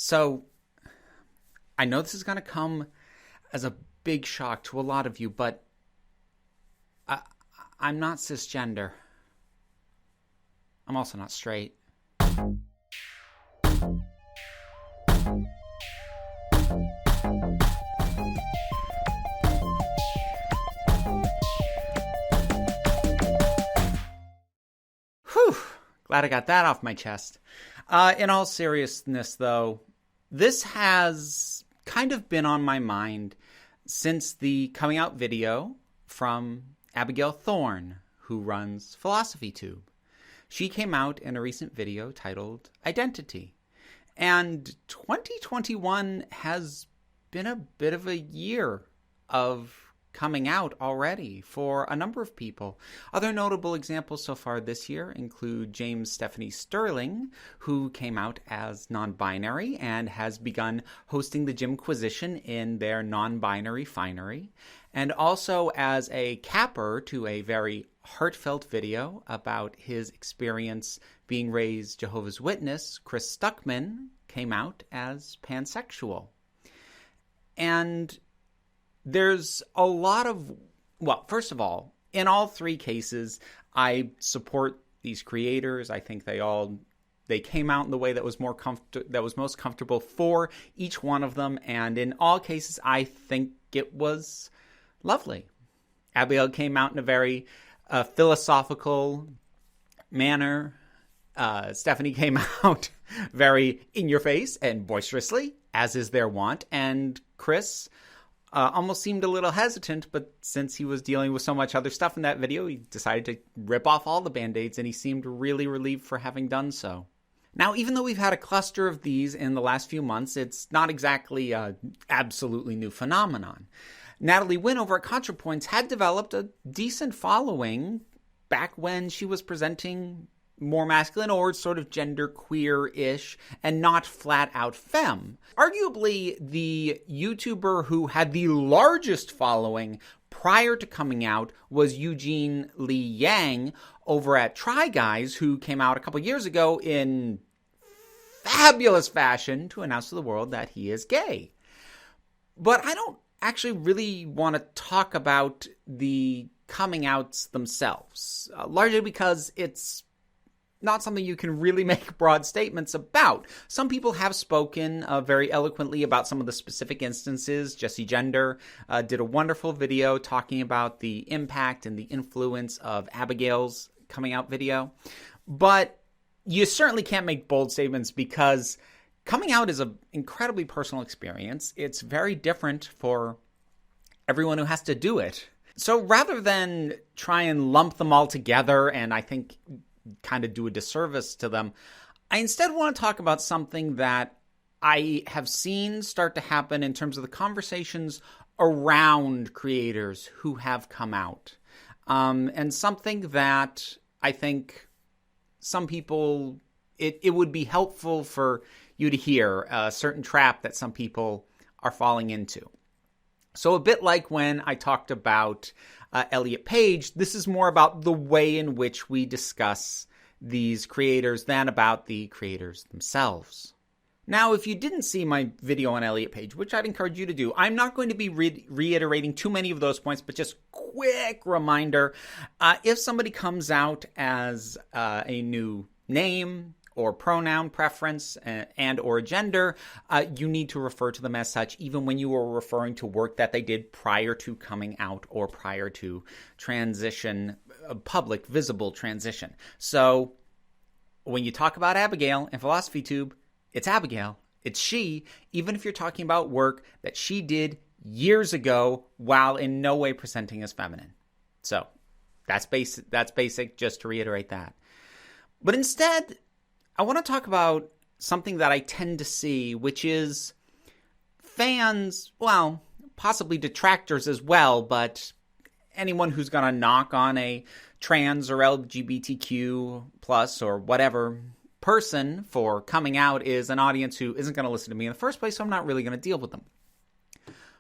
So, I know this is going to come as a big shock to a lot of you, but I'm not cisgender. I'm also not straight. Whew, glad I got that off my chest. In all seriousness, though, this has kind of been on my mind since the coming out video from Abigail Thorne, who runs PhilosophyTube. She came out in a recent video titled Identity. And 2021 has been a bit of a year of coming out already for a number of people. Other notable examples so far this year include James Stephanie Sterling, who came out as non-binary and has begun hosting the Jimquisition in their non-binary finery, and also as a capper to a very heartfelt video about his experience being raised Jehovah's Witness, Chris Stuckman came out as pansexual. And there's a lot of, well, first of all, in all three cases, I support these creators. I think they came out in the way that was most comfortable for each one of them, and in all cases, I think it was lovely. Abigail came out in a very philosophical manner. Stephanie came out very in your face and boisterously, as is their wont, and Chris almost seemed a little hesitant, but since he was dealing with so much other stuff in that video, he decided to rip off all the Band-Aids, and he seemed really relieved for having done so. Now, even though we've had a cluster of these in the last few months, it's not exactly an absolutely new phenomenon. Natalie Wynn over at ContraPoints had developed a decent following back when she was presenting more masculine or sort of genderqueer-ish and not flat-out femme. Arguably, the YouTuber who had the largest following prior to coming out was Eugene Lee Yang over at Try Guys, who came out a couple years ago in fabulous fashion to announce to the world that he is gay. But I don't actually really want to talk about the coming outs themselves, largely because it's not something you can really make broad statements about. Some people have spoken very eloquently about some of the specific instances. Jessie Gender did a wonderful video talking about the impact and the influence of Abigail's coming out video. But you certainly can't make bold statements because coming out is an incredibly personal experience. It's very different for everyone who has to do it. So rather than try and lump them all together, and I think kind of do a disservice to them, I instead want to talk about something that I have seen start to happen in terms of the conversations around creators who have come out. And something that I think some people, it would be helpful for you to hear, a certain trap that some people are falling into. So a bit like when I talked about Elliot Page, this is more about the way in which we discuss these creators than about the creators themselves. Now, if you didn't see my video on Elliot Page, which I'd encourage you to do, I'm not going to be reiterating too many of those points, but just quick reminder, if somebody comes out as a new name or pronoun preference and or gender, you need to refer to them as such, even when you are referring to work that they did prior to coming out or prior to transition, public, visible transition. So when you talk about Abigail in PhilosophyTube, it's Abigail. It's she, even if you're talking about work that she did years ago while in no way presenting as feminine. So that's basic, just to reiterate that. But instead, I want to talk about something that I tend to see, which is fans, well, possibly detractors as well, but anyone who's going to knock on a trans or LGBTQ plus or whatever person for coming out is an audience who isn't going to listen to me in the first place, so I'm not really going to deal with them.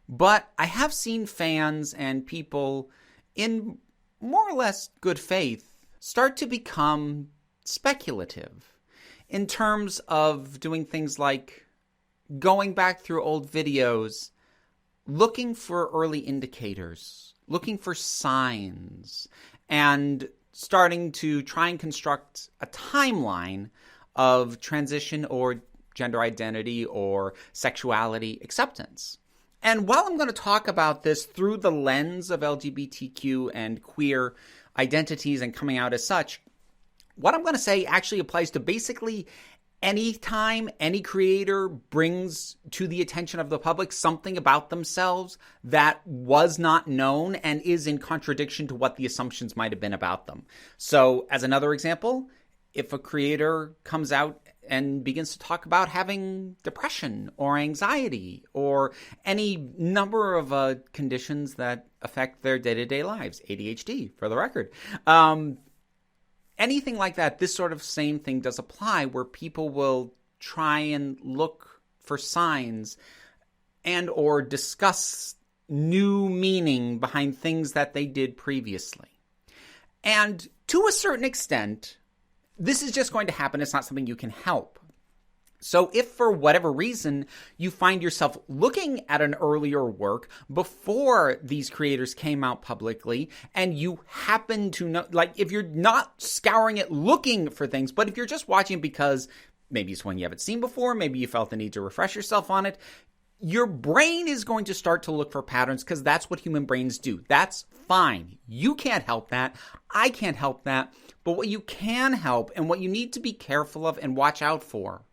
But I have seen fans and people in more or less good faith start to become speculative in terms of doing things like going back through old videos, looking for early indicators, looking for signs, and starting to try and construct a timeline of transition or gender identity or sexuality acceptance. And while I'm going to talk about this through the lens of LGBTQ and queer identities and coming out as such, what I'm going to say actually applies to basically any time any creator brings to the attention of the public something about themselves that was not known and is in contradiction to what the assumptions might have been about them. So, as another example, if a creator comes out and begins to talk about having depression or anxiety or any number of conditions that affect their day-to-day lives, ADHD, for the record, anything like that, this sort of same thing does apply, where people will try and look for signs and or discuss new meaning behind things that they did previously. And to a certain extent, this is just going to happen. It's not something you can help. So if for whatever reason you find yourself looking at an earlier work before these creators came out publicly, and you happen to know, like if you're not scouring it looking for things, but if you're just watching because maybe it's one you haven't seen before, maybe you felt the need to refresh yourself on it, your brain is going to start to look for patterns because that's what human brains do. That's fine. You can't help that. I can't help that. But what you can help and what you need to be careful of and watch out for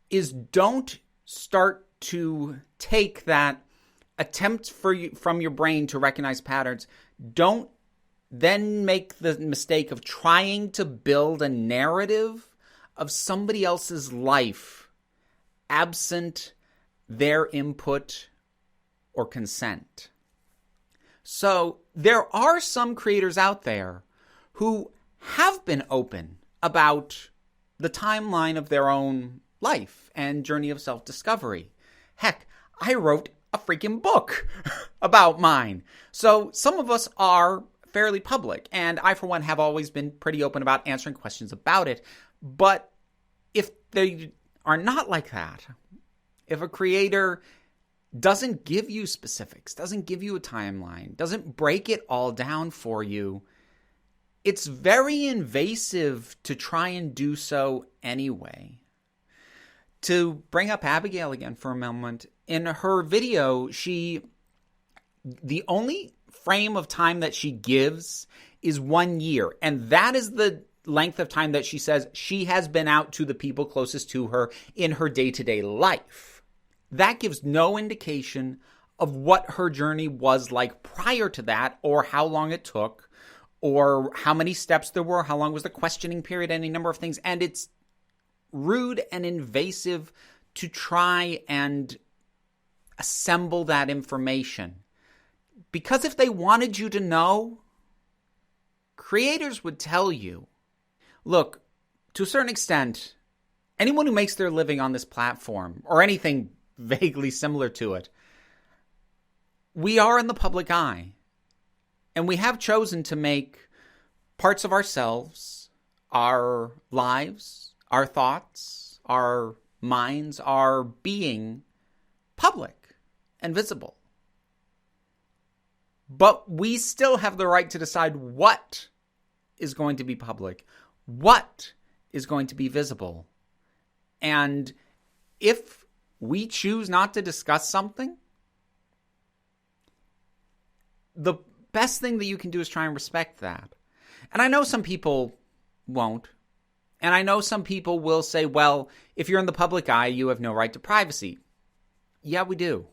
is don't start to take that attempt from your brain to recognize patterns. Don't then make the mistake of trying to build a narrative of somebody else's life absent their input or consent. So there are some creators out there who have been open about the timeline of their own life and journey of self-discovery. Heck, I wrote a freaking book about mine. So some of us are fairly public, and I, for one, have always been pretty open about answering questions about it. But if they are not like that, if a creator doesn't give you specifics, doesn't give you a timeline, doesn't break it all down for you, it's very invasive to try and do so anyway. To bring up Abigail again for a moment, in her video, the only frame of time that she gives is 1 year. And that is the length of time that she says she has been out to the people closest to her in her day-to-day life. That gives no indication of what her journey was like prior to that, or how long it took, or how many steps there were, how long was the questioning period, any number of things. And it's rude and invasive to try and assemble that information. Because if they wanted you to know, creators would tell you. Look, to a certain extent, anyone who makes their living on this platform, or anything vaguely similar to it, we are in the public eye. And we have chosen to make parts of ourselves, our lives, our thoughts, our minds, our being public and visible. But we still have the right to decide what is going to be public, what is going to be visible. And if we choose not to discuss something, the best thing that you can do is try and respect that. And I know some people won't. And I know some people will say, well, if you're in the public eye, you have no right to privacy. Yeah, we do.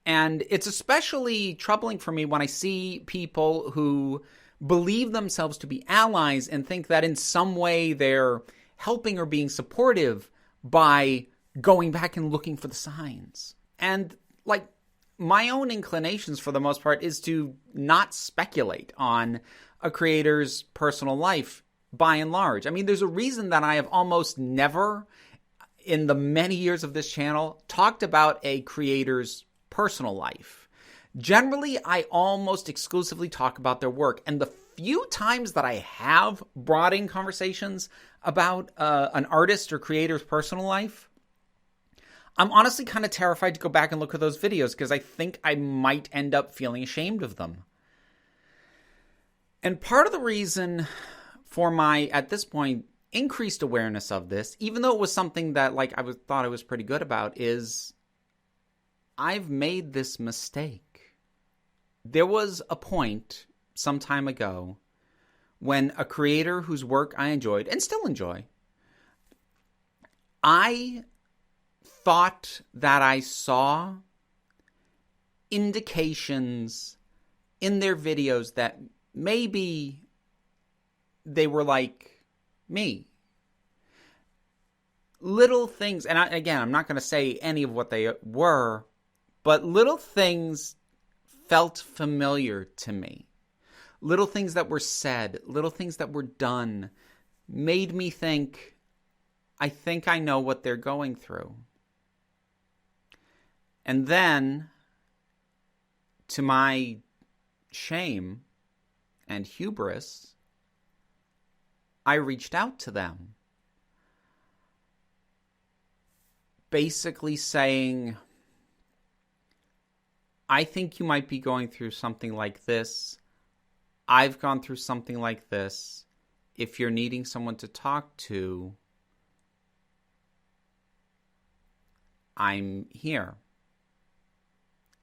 And it's especially troubling for me when I see people who believe themselves to be allies and think that in some way they're helping or being supportive by going back and looking for the signs. And like, my own inclinations for the most part is to not speculate on a creator's personal life by and large. I mean, there's a reason that I have almost never in the many years of this channel talked about a creator's personal life. Generally, I almost exclusively talk about their work. And the few times that I have brought in conversations about an artist or creator's personal life, I'm honestly kind of terrified to go back and look at those videos because I think I might end up feeling ashamed of them. And part of the reason for my, at this point, increased awareness of this, even though it was something that thought I was pretty good about, is I've made this mistake. There was a point some time ago when a creator whose work I enjoyed and still enjoy, I thought that I saw indications in their videos that maybe they were like me. Little things, and I'm not going to say any of what they were, but little things felt familiar to me. Little things that were said, little things that were done made me think, I think I know what they're going through. And then, to my shame and hubris, I reached out to them, basically saying, I think you might be going through something like this. I've gone through something like this. If you're needing someone to talk to, I'm here.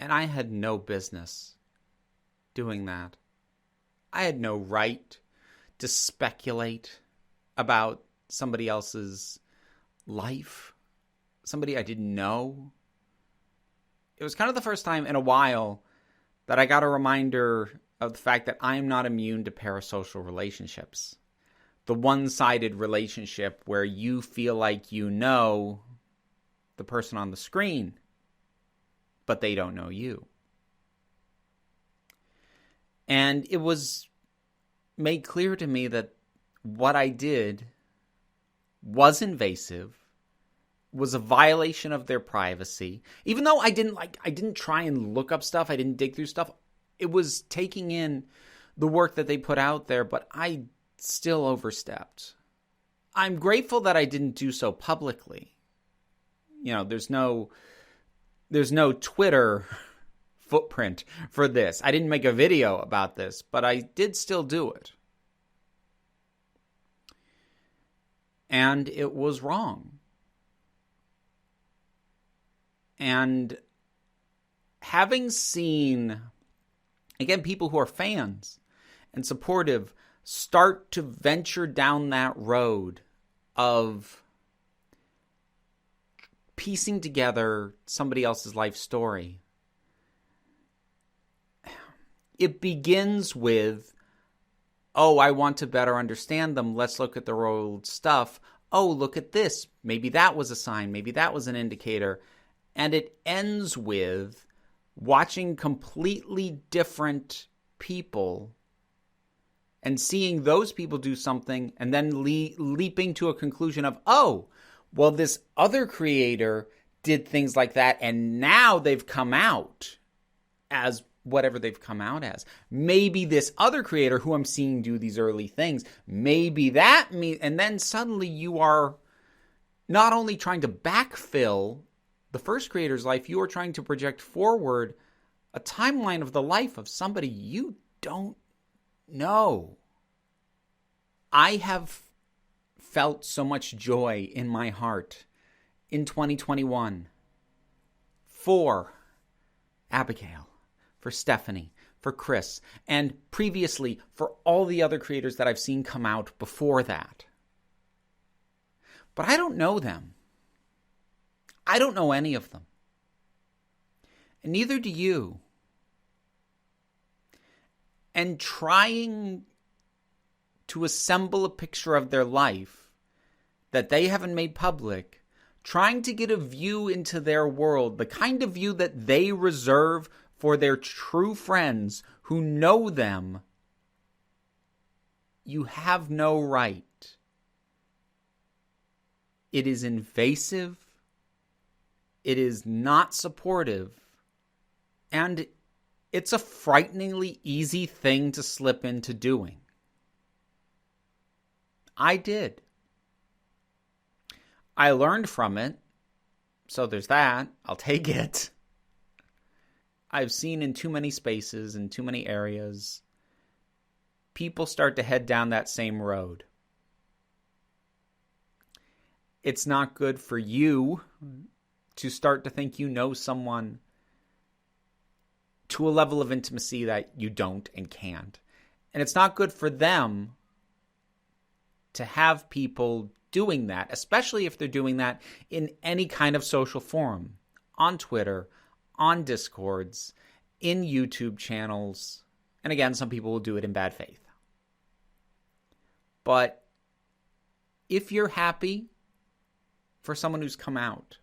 And I had no business doing that. I had no right to speculate about somebody else's life, somebody I didn't know. It was kind of the first time in a while that I got a reminder of the fact that I'm not immune to parasocial relationships. The one-sided relationship where you feel like you know the person on the screen, but they don't know you. And it was made clear to me that what I did was invasive, was a violation of their privacy. Even though I didn't try and look up stuff, I didn't dig through stuff. It was taking in the work that they put out there, but I still overstepped. I'm grateful that I didn't do so publicly. You know, there's no Twitter footprint for this. I didn't make a video about this, but I did still do it. And it was wrong. And having seen, again, people who are fans and supportive start to venture down that road of piecing together somebody else's life story, it begins with, oh, I want to better understand them. Let's look at their old stuff. Oh, look at this. Maybe that was a sign. Maybe that was an indicator. And it ends with watching completely different people and seeing those people do something and then leaping to a conclusion of, oh, well, this other creator did things like that and now they've come out as whatever they've come out as. Maybe this other creator who I'm seeing do these early things, maybe that means, and then suddenly you are not only trying to backfill the first creator's life, you are trying to project forward a timeline of the life of somebody you don't know. I have felt so much joy in my heart in 2021 for Abigail, for Stephanie, for Chris, and previously for all the other creators that I've seen come out before that. But I don't know them. I don't know any of them. And neither do you. And trying to assemble a picture of their life that they haven't made public, trying to get a view into their world, the kind of view that they reserve for their true friends who know them, you have no right. It is invasive. It is not supportive. And it's a frighteningly easy thing to slip into doing. I did. I learned from it, so there's that. I'll take it. I've seen in too many spaces, in too many areas, people start to head down that same road. It's not good for you to start to think you know someone to a level of intimacy that you don't and can't. And it's not good for them to have people doing that, especially if they're doing that in any kind of social forum, on Twitter, on Discords, in YouTube channels. And again, some people will do it in bad faith. But if you're happy for someone who's come out,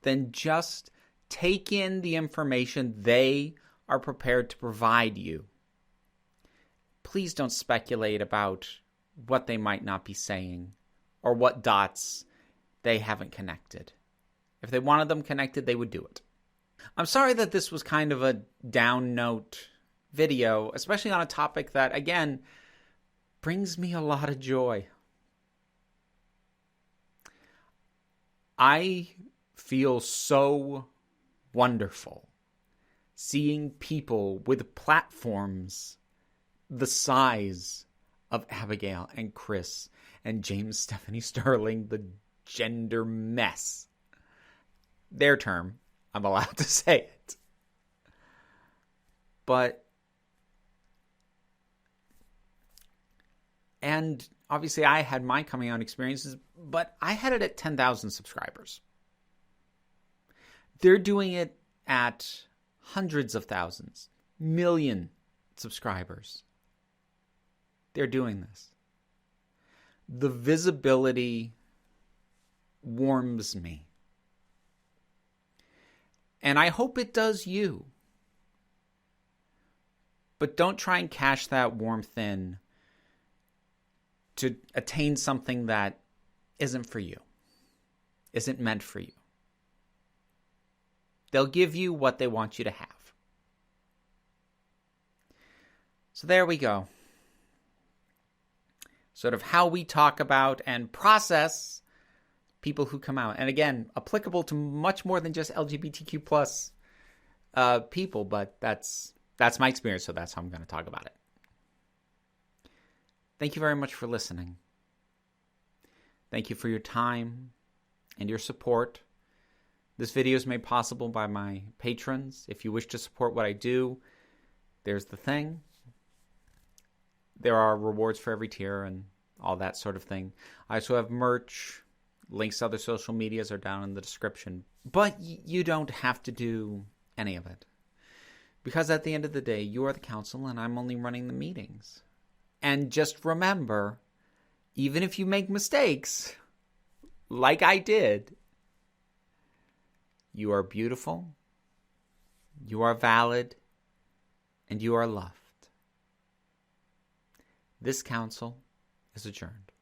then just take in the information they are prepared to provide you. Please don't speculate about what they might not be saying or what dots they haven't connected. If they wanted them connected, they would do it. I'm sorry that this was kind of a down note video, especially on a topic that, again, brings me a lot of joy. I feel so wonderful seeing people with platforms the size of Abigail and Chris and James Stephanie Sterling, the gender mess. Their term, I'm allowed to say it. And obviously I had my coming out experiences, but I had it at 10,000 subscribers. They're doing it at hundreds of thousands, million subscribers. They're doing this. The visibility warms me. And I hope it does you. But don't try and cash that warmth in to attain something that isn't for you, isn't meant for you. They'll give you what they want you to have. So there we go. Sort of how we talk about and process people who come out. And again, applicable to much more than just LGBTQ plus people, but that's my experience, so that's how I'm going to talk about it. Thank you very much for listening. Thank you for your time and your support. This video is made possible by my patrons. If you wish to support what I do, there's the thing. There are rewards for every tier and all that sort of thing. I also have merch. Links to other social medias are down in the description. But you don't have to do any of it. Because at the end of the day, you are the council and I'm only running the meetings. And just remember, even if you make mistakes, like I did, you are beautiful, you are valid, and you are loved. This council is adjourned.